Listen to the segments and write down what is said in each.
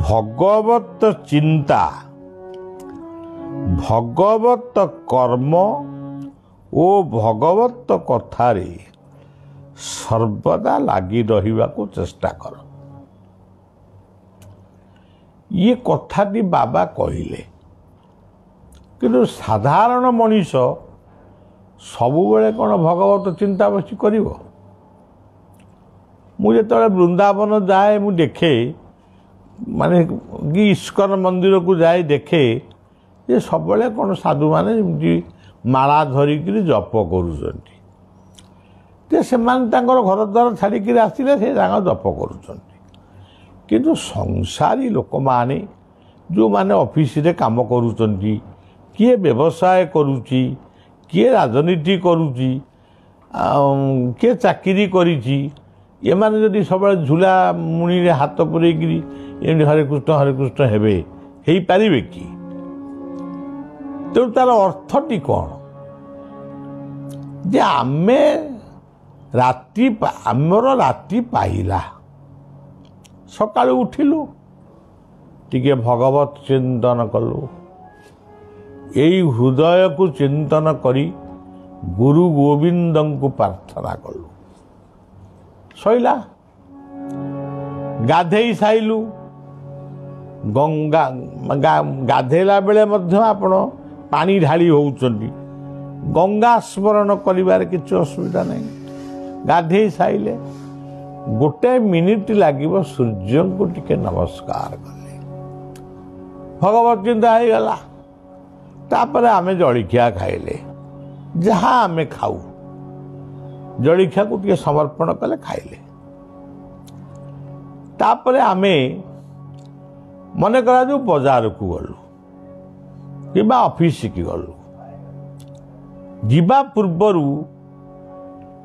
भगवत चिंता भगवत कर्म ओ भगवत कथारे सर्वदा लगी रहिबा को चेष्टा कर। ये कथाटी बाबा कहिले किंतु साधारण मनीष सबुबले कौन भगवत चिंता बसी करिवो। मुझे तो वृंदावन जाए मु देखे माने कि इस्कन मंदिर को जाए देखे ये सब कौन साधु माने माला धरिक जप कर से घर द्वार छाड़िक आसिले से जप कर किंतु संसारी लोक माने जो माने ऑफिस रे काम करुचंती किए व्यवसाय करुची किए राजनीति करुची किए चाकरी करिची ये माने जदि सब झूला मुणी रे हाथ पुरेकरी एमती हरे कृष्ण हेबे हेई पारिबे कि तेणु तार अर्थटी कौन जे आमे आमर राति पाइला सकाळु उठिलु टिके भगवत चिंतन कलु एई हृदय को चिंतन करी गुरु गोविंद को प्रार्थना कलु सैला गाधेई साइलु गंगा गाधेला बेले मध्य आपण पानी ढाली होउचंती गंगा स्मरण करिवार किछु असुविधा नहीं। गाधेई साइले गोटे मिनिट लागिबो सूर्य को टिके नमस्कार कले भगवत चिंता हो गला। तापर आमे जलिखिया खाइले जहाँ आमे खाऊ जलिखिया को टिके समर्पण कले खाइले। तापर आमे मन करा जो बाजार को गलु कि ऑफिस की गलु जीवा पूर्वर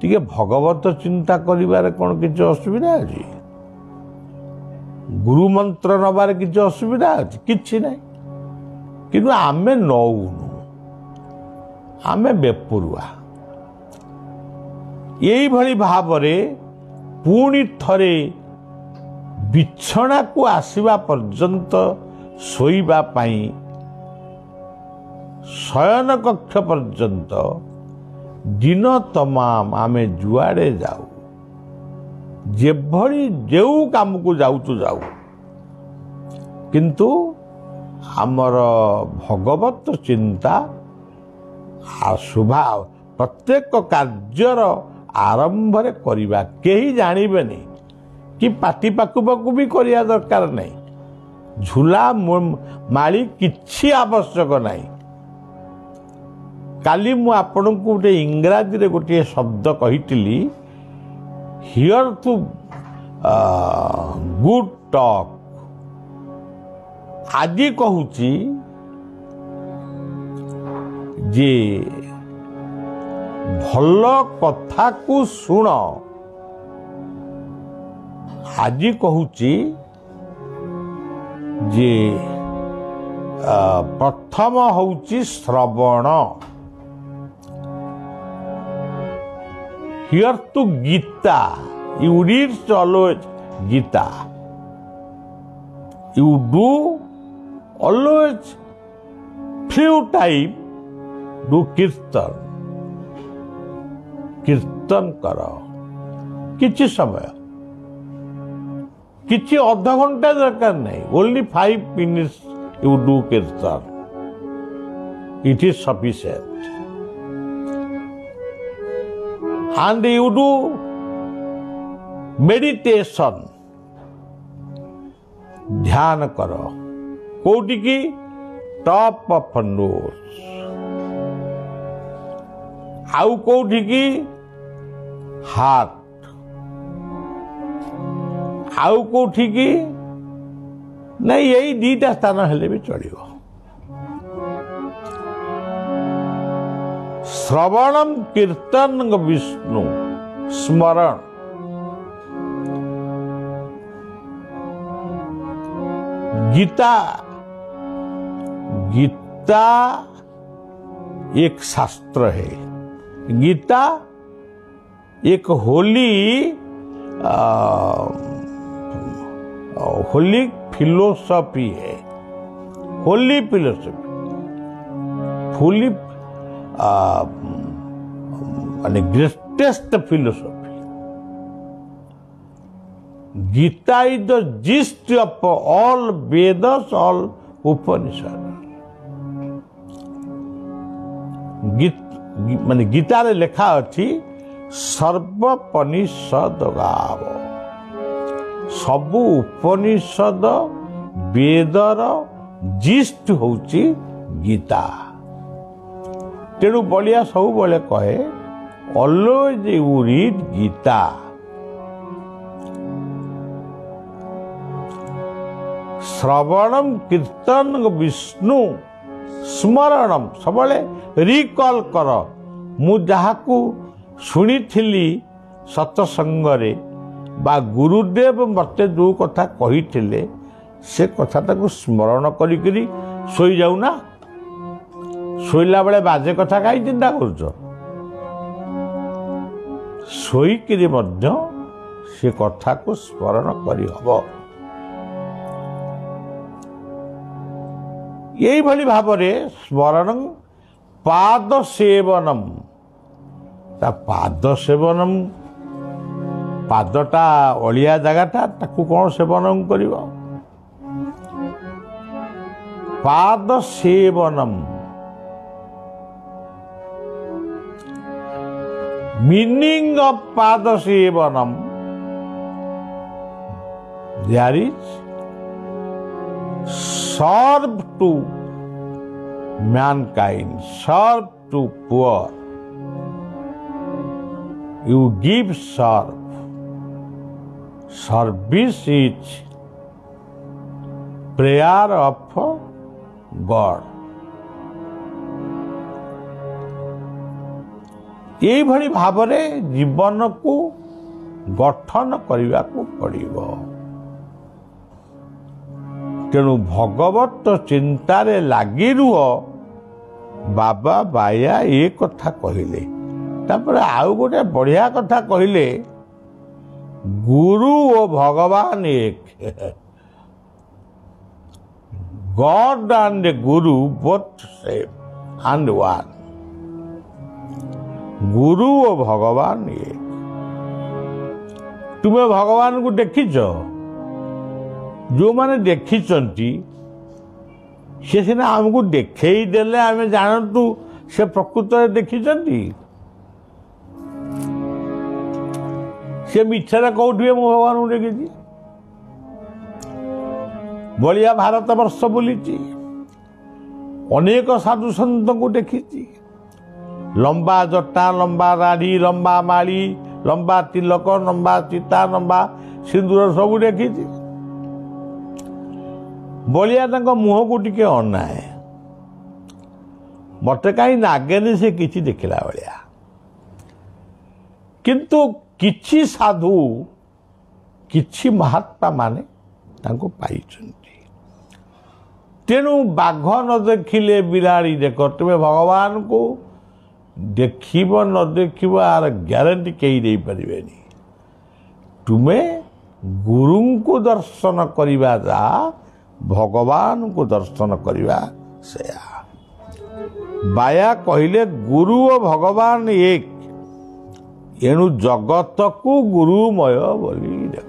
टिके भगवत चिंता करिवार कौन किसी असुविधा अछि गुरु मंत्र नबार किसी असुविधा अछि किछि नहीं किंतु आमे नौनु आमे बेपुरुआ यही भली भावरे पुणी थरे बिछना को आसीबा पर्यंत सोईबा पाई शयन कक्ष पर्यंत दिन तमाम आमे जुआड़े जाऊ जेभली जेउ काम को जाऊ किंतु आमर भगवत चिंता शुभा प्रत्येक कार्यर आरंभ रे करिबा केही जानिबेनी कि पाटी पाकु पाकु भी करिया दरकार नहीं झूला माली किछि आवश्यक नहीं। काली मु आपण को गोटे इंग्राजी रे गोटे शब्द कहितली हियर टू गुड टॉक आज कहूची जे भल कथा को सुन आज कहूची जे प्रथम होउची श्रवण hear to Gita you read always Gita you do always few time do kirtan कर किछि समय किछि आधा घंटा दरकार नहीं only 5 minutes you do kirtan it is sufficient and you do meditation ध्यान कर कोटि की टॉप ऑफ नोज आउ कोटि की हार्ट आउ कोठी की नहीं यही दीटा स्थान हेले भी चलियो। श्रवणम कीर्तन विष्णु स्मरण गीता गीता एक शास्त्र है गीता एक होली होली फिलोसॉफी है, होली फिलोसॉफी, फुली माने greatest philosophy. Gita is the gist of all Vedas, all Upanishad. माने गीता रे लेखा अच्छी सर्वोपनिषद गाव, सबु उपनिषद वेदर जिस्ट होची गीता। तेणु बलिया सब बेले कहे ऑलवेज यू रीड गीता। श्रवणम कीर्तन विष्णु स्मरणम, सबले रिकॉल कर मु जहाकू शुणी थिली सत्संगरे बा गुरुदेव मते जो कथा कही थिले से कथा स्मरण करी सोई जाऊना। शोला बेले बाजे कथा कहीं चिंता कर, शोकरी से कथा को स्मरण करी हब। यही भली भावरे स्मरण पाद सेवनम, पाद सेवनम, पादटा अलिया जगाटा ताकू कौन सेवन कर, पाद सेवनम मीनिंग ऑफ पाद सेवनम, there is serve to mankind, serve to poor, you give serve, service is prayer of God। यही भली भावरे जीवन को गठन करने को पड़िबो। तेणु भगवत चिंतारे लागी रुह। बाबा बाया ये कथा कहले, तापर आउ गोटे बढ़िया कथा कहले, गुरु और भगवान एक, God and Guru both same and one. गुरु और भगवान एक। तुम्हें भगवान को देखिच, जो माने देखिचंती से सीना आमको देखई देले आमे जानतु से प्रकृत देखिचंती। से मिछरा कौटी मु भगवान को देखी, बलिया भारत वर्ष बुली, अनेक साधु सन्त को देखी, लंबा जटा, लंबा राड़ी, लंबा माली, लंबा तिलक, लंबा चिता, लंबा सिंदूर सब देखी। बलिया मुह को टिके अनाए, मत कहीं नागेनी से किसी देखला भाया। किंतु किछि साधु किछि महात्मा माने तांको पाइछन्ति। तेणु बाघ न देखिले बिराड़ी देख, तुम्हें भगवान को देखिब न देखिब आर ग्यारंटी कहीं दे परिबेनी। तुम्हें गुरु को दर्शन करिबा जा, भगवान को दर्शन करिबा सेया। बाया कहले गुरु और भगवान एक, एणु जगत को गुरुमय बोली देख।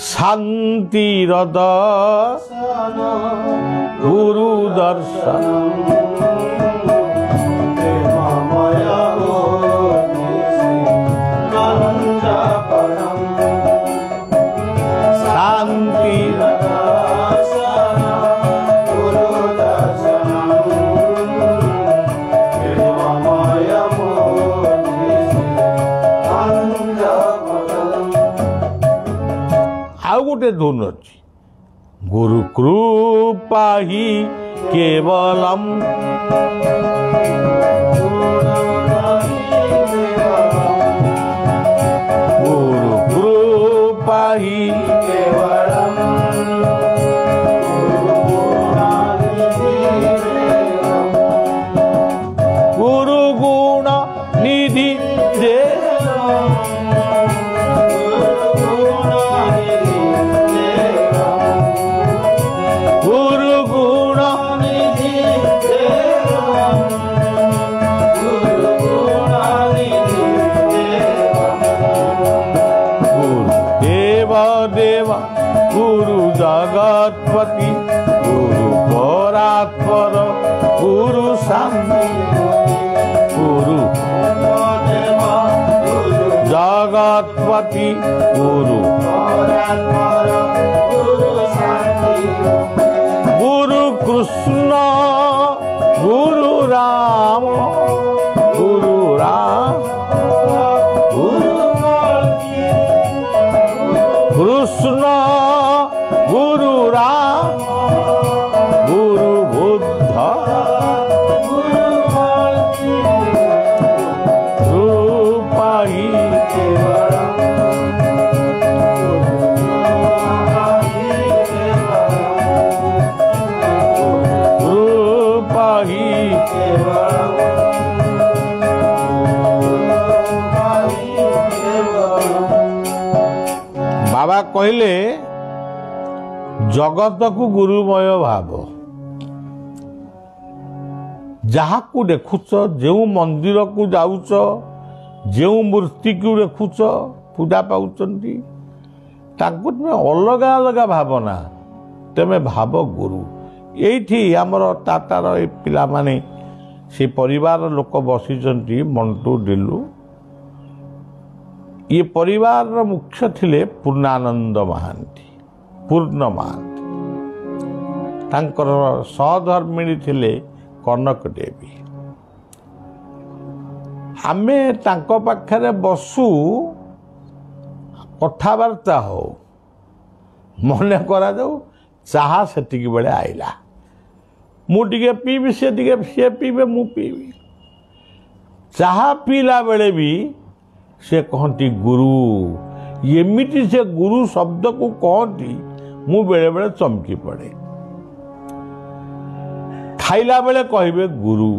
शांतिर दर्शन गुरु दर्शन, गोटे धुन अच्छी, गुरु कृपा ही केवलम, गुरु कृपा ही केवलम, गुरु गुण निधि देव गुरु जगतपति गुरु परात्पर गुरु शांति गुरु जगतपति गुरु गुरु कृष्ण गुरु राम गुरु कृष्ण गुरु राम गुरु बुद्ध रूपा ही रूपा ही बाबा कहले जगत को गुरुमय भाव जहा को देखुच जो मंदिर को जाऊच जो मूर्ति को देखुच पूजा पाउच तुम अलग अलग भावना तेमे भाव गुरु ये आमर टाटार पिला माने से परिवार लोक बसी मंटू डिलू ये परिवार मुख्य थिले पूर्णानंद महांती पूर्ण महांती तांकर सहधर्मिणी थिले कनक देवी आमे तांको पाखरे बसु कथबार्ता हो मन करा जाऊ चाहा सेतिकी बेले आइला मुझे पीबी सी पीबे मु पीबी चाहा पीला बेले भी से कहती गुरु एमिति से गुरु शब्द को कहती मु बेले बेले चमकी पड़े खाइला बेले कहिबे गुरु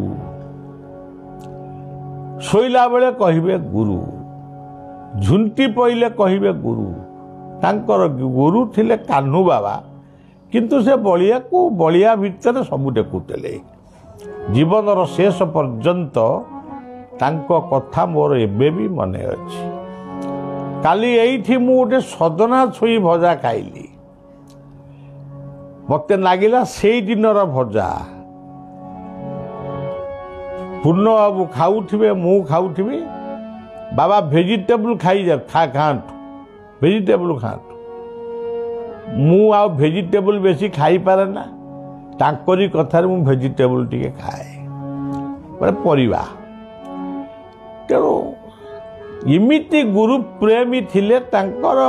शोइला बेले कहिबे गुरु झुंटी पइले कहिबे गुरु तांकर गुरु थिले कान्हू बाबा किंतु से बलिया को बलिया भितर सबु देखुते जीवन शेष पर्यंत तांको कथा मोर एबे भी मने अछि काली एठी मु गोटे सदना छुई भजा खाइली मते लागिला सेई दिनर भजा पूर्ण बाबू खाऊथिबे मु खाऊथिबी बाबा वेजिटेबल खाई जा खांतु वेजिटेबल खांतु मु आ वेजिटेबल बेसी खाई पारे ना तांकरी कथार मु वेजिटेबल टिके खाए माने परिवा तेणु इमिति गुरु प्रेमी थिले तांकर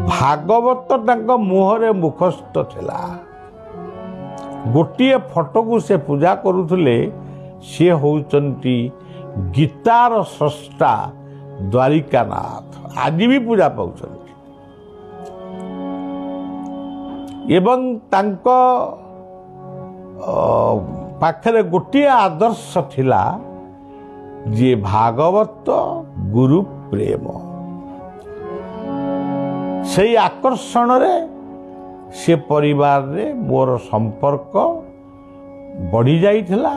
भागवत तांक मुहरे मुखस्थ थिला गोटिए फोटो को से पूजा करुथले सी होउचंती गीतार स्रष्टा द्वारिकानाथ आज भी पूजा पाउचंती एवं तांक पाखरे गोटिए आदर्श थिला जे भागवत गुरु प्रेम से आकर्षण रे से परिवार रे मोर संपर्क बढ़ी जाइथिला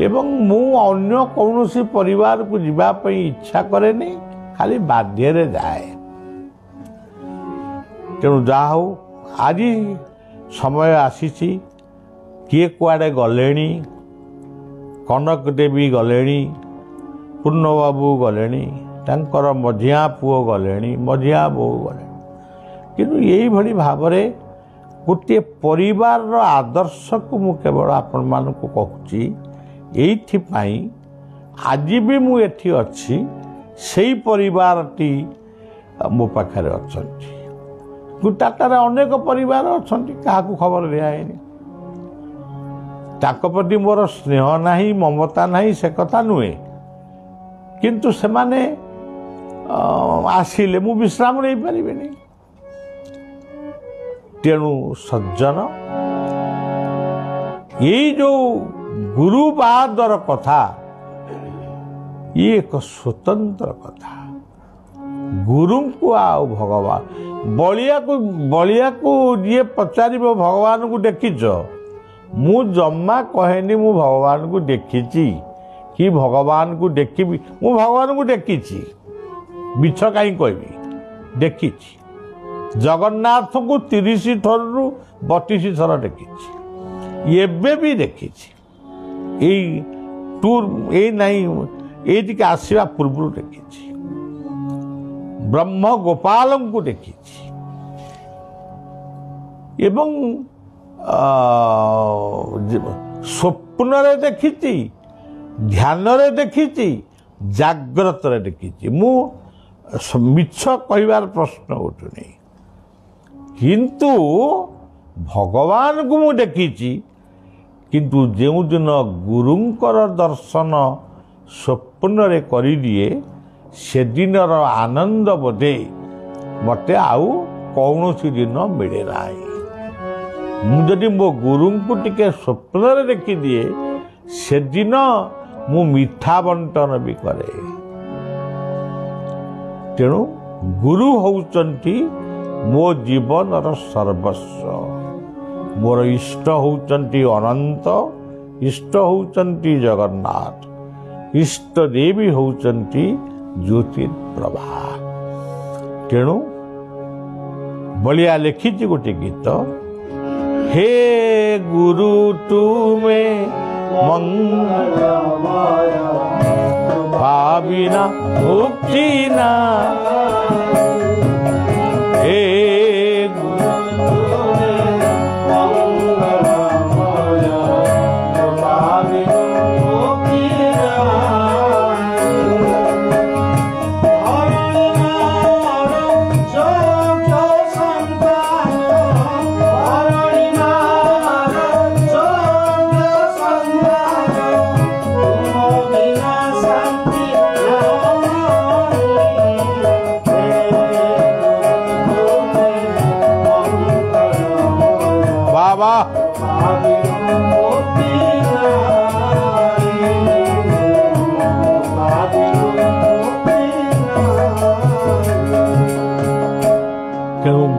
एवं मु अन्य कौनसी परिवार को जीवा पई इच्छा करेनी खाली बाध्य रे जाए तेणु जा हो आज समय आसीची किए कुआडे गलेनी कनक देवी गलेनी पूर्ण बाबू गलेनी तांकर मझिया पुओ गलेनी मझिया बो गले किंतु यही भली भावरे गोटे परिवार आदर्श को मु केवल आपण मानकु कहूची एइथिपाई आज भी मु एठी अछि सेई परिवारटी मो पाखरे अछंती टाटारे अनेक परिवार अछंती काहाकू खबर दियाएनी ताको प्रति मोर स्नेह नाही ममता नाही से कथा नुहे किंतु से माने आसिले मु विश्राम नहीं पारिबेनी तेणु सज्जन ये जो गुरुवादर कथा ये एक स्वतंत्र कथा गुरु को आओ भगवान बलिया को ये पचार भगवान को देखीच मु जम्मा कहेनी मु भगवान को देखी कि भगवान को देखी मु भगवान को देखी मिछ कहीं कहबी देखी जगन्नाथ को 30 थरु 32 थर देखी एबे भी देखी टूर ये नहीं ये आसवा पूर्व देखी ब्रह्म गोपाल को देखी एवं स्वप्न रे देखी ध्यान रे देखी जाग्रत रे देखी मु मिछ कहबार प्रश्न उठुनी किंतु भगवान को मु देखी किंतु जो दिन गुरुंकर दर्शन स्वप्न रे करी दिए से दिन आनंद बोधे मते आउ कौन सी दिन मिले ना मुझे मो गुरु को टिके स्वप्न रे देखी दिए से दिन मु मिठा बंटन भी करे तेणु गुरु होउचंती मो जीवन सर्वस्व मोर इष्ट होउचंती अनंत इष्ट होउचंती जगन्नाथ इष्ट देवी होउचंती ज्योतिर्प्रभा तेणु बलिया लिखी गोटे गीत हे गुरु तुमे मंगलमय भाविना मुक्ति ना हे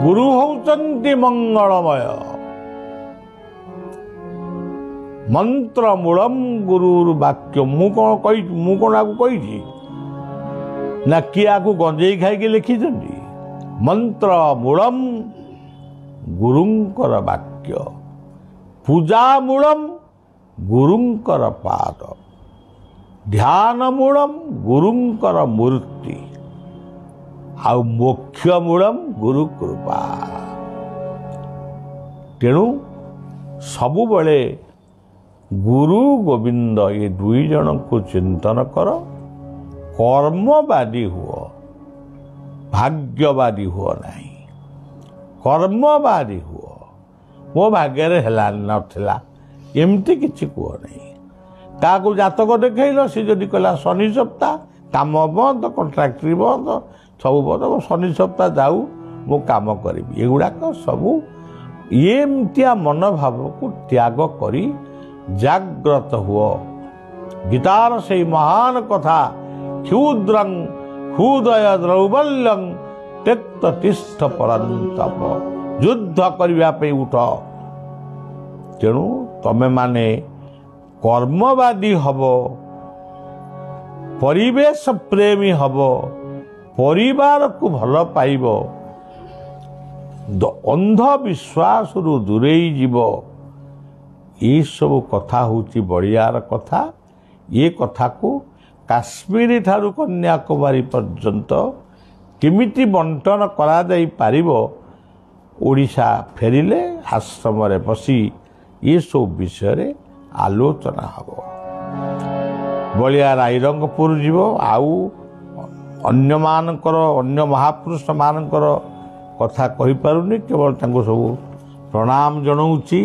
गुरु होउचंती मंगलमय मंत्र मूलम गुरुर वाक्य मु कौन आपको कही ना किए आपको गंजेई खाई लिखी मंत्र मूलम गुरुंकर वाक्य पूजा मूलम गुरुंकर पाद ध्यान मूलम गुरुंकर मूर्ति आउ मोक्ष मूलम गुरु कृपा तेणु सबु बड़े गुरु गोविंद ये दुई जन को चिंतन कर कर्मवादी हुओ भाग्यवादी हुओ नहीं कर्मवादी हुओ मो भाग्य है नाला एमती किसी कह नहीं क्या जातक देखल सी जदि कहला शनि सप्ताह काम बंद कंट्राक्टरी बंद सब बंद शनि सप्ताह जाऊ मु काम करी एगुड़ाक सबू एमतिया मनोभाव को त्याग करी जाग्रत हुओ गीतार से महान कथा क्षुद्रं क्षुदय द्रौबल्यं त्यक्त तिष्ठ परंतप युद्ध करने उठ तेणु तमे माने कर्मवादी हब परिवेश प्रेमी हब परिवार को भल पाइब अंधविश्वास रु दूरे जीव ये सब कथा होची बड़ियार कथा ये कथा को काश्मीर ठारू कन्याकुमारी पर्यंत किमिति बंटन करा जाई पारिबो ओडिशा फेरिले आश्रम रे बसी ये सब विषय आलोचना हब बलिया रायरंगपुर जीव आउ अन्य मानकर अन्य महापुरुष मानकर कथा कहि पारुनी केवल तांको सब प्रणाम जनाऊची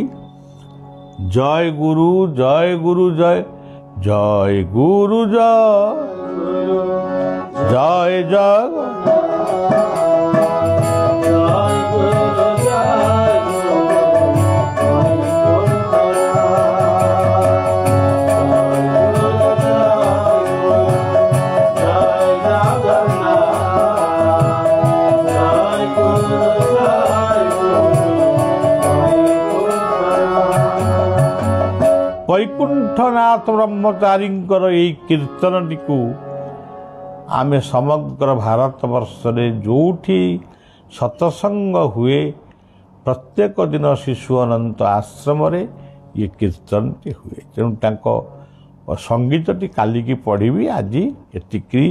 जय गुरु जय गुरु जय जय गुरु जय जय वैकुंठनाथ ब्रह्मचारी कीर्तन टी आमे समग्र भारत वर्ष रे जोठी सत्संग हुए प्रत्येक दिन शिशु अनंत आश्रम रे ये कीर्तन हुए। तेणु संगीत काली की पढ़ी आज एतिकी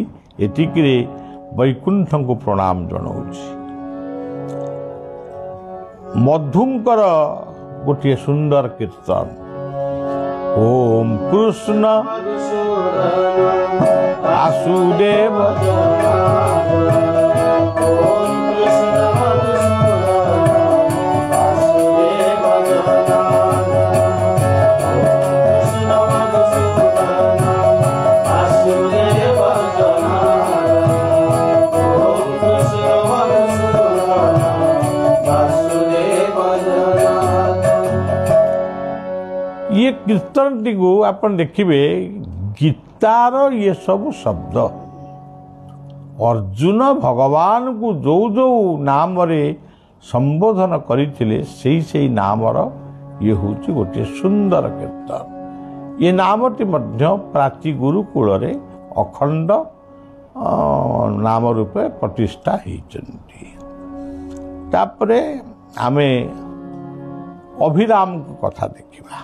वैकुंठ को प्रणाम जनाऊँ। मधुंकर गोटे सुंदर कीर्तन ओम कृष्ण वासुदेव ये कीर्तन टी को अपन देखिए गीतार ये सब शब्द अर्जुन भगवान को जो जो नाम रे संबोधन करते से नामर ये हूँ गोटे सुंदर कीर्तन। ये नामटी मध्य प्राची गुरुकूल रे अखंड नाम रूपे प्रतिष्ठा होती। तापरे आमे अभिराम कथा देखिबा।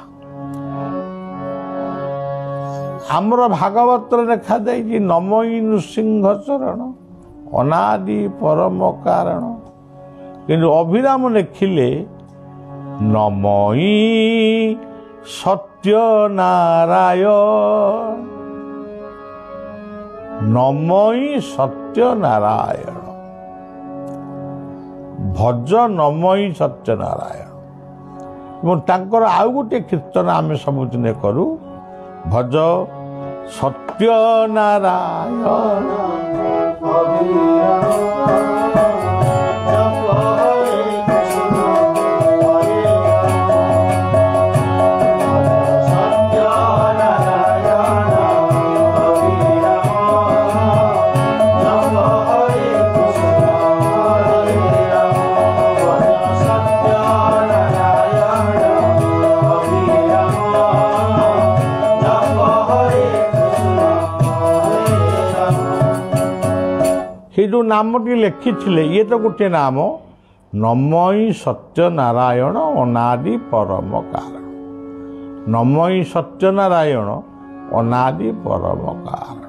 आमर भागवत लिखा जाए नमई नृसिंह चरण अनादि परम कारण, किंतु अभिराम लिखिले नमई सत्य नारायण, नमई सत्य नारायण, भज नमई सत्य नारायण। तांकर आउ गोटे कीर्तन आमे सबुदिने करू भज सत्य नारायण जो नामटी लिखी ये तो गोटे नाम नमई सत्य नारायण अनादि परम कारण, नमई सत्य नारायण अनादि परम कारण।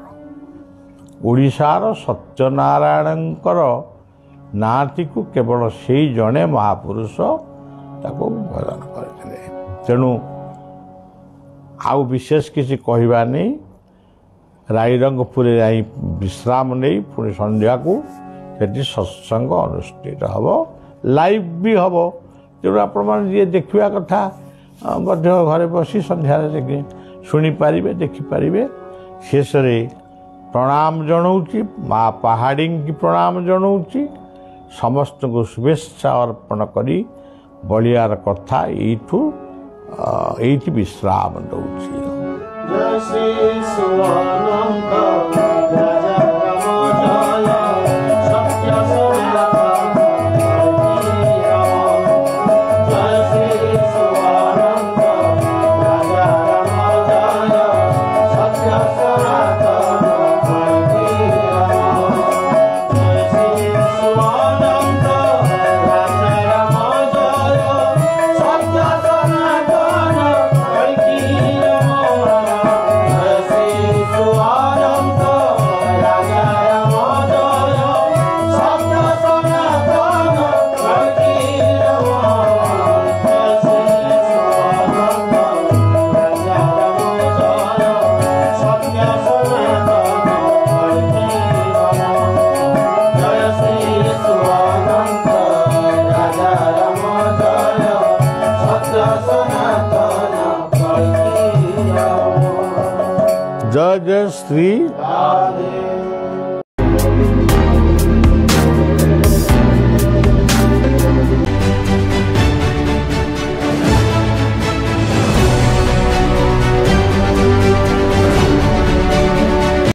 ओडिशार सत्यनारायणकर नाटी को केवल से जड़े महापुरुष ताको भजन करते। तेणु आउ विशेष किसी कहवा नहीं, रायरंगपुर जाई विश्राम नहीं पुणी संध्या को सेठी सत्संग अनुष्ठित हम, लाइव भी हम। तेणु आपण जी देखा कथा घरे बसी संध्या शुणिपारे देखिपारे। शेष प्रणाम जनाऊँगी माँ पहाड़ी की प्रणाम जनाऊँगी, समस्त को शुभेच्छा अर्पण करी बलियार कथा ये विश्राम दौर। जय श्री शिवानंद राजा राम जय सत्य सनातन जय श्री शिवानंद राजा राम जय सत्य सनातन जय श्री शिवानंद राजा राम जय सत्य सनातन जय जय श्री राधे।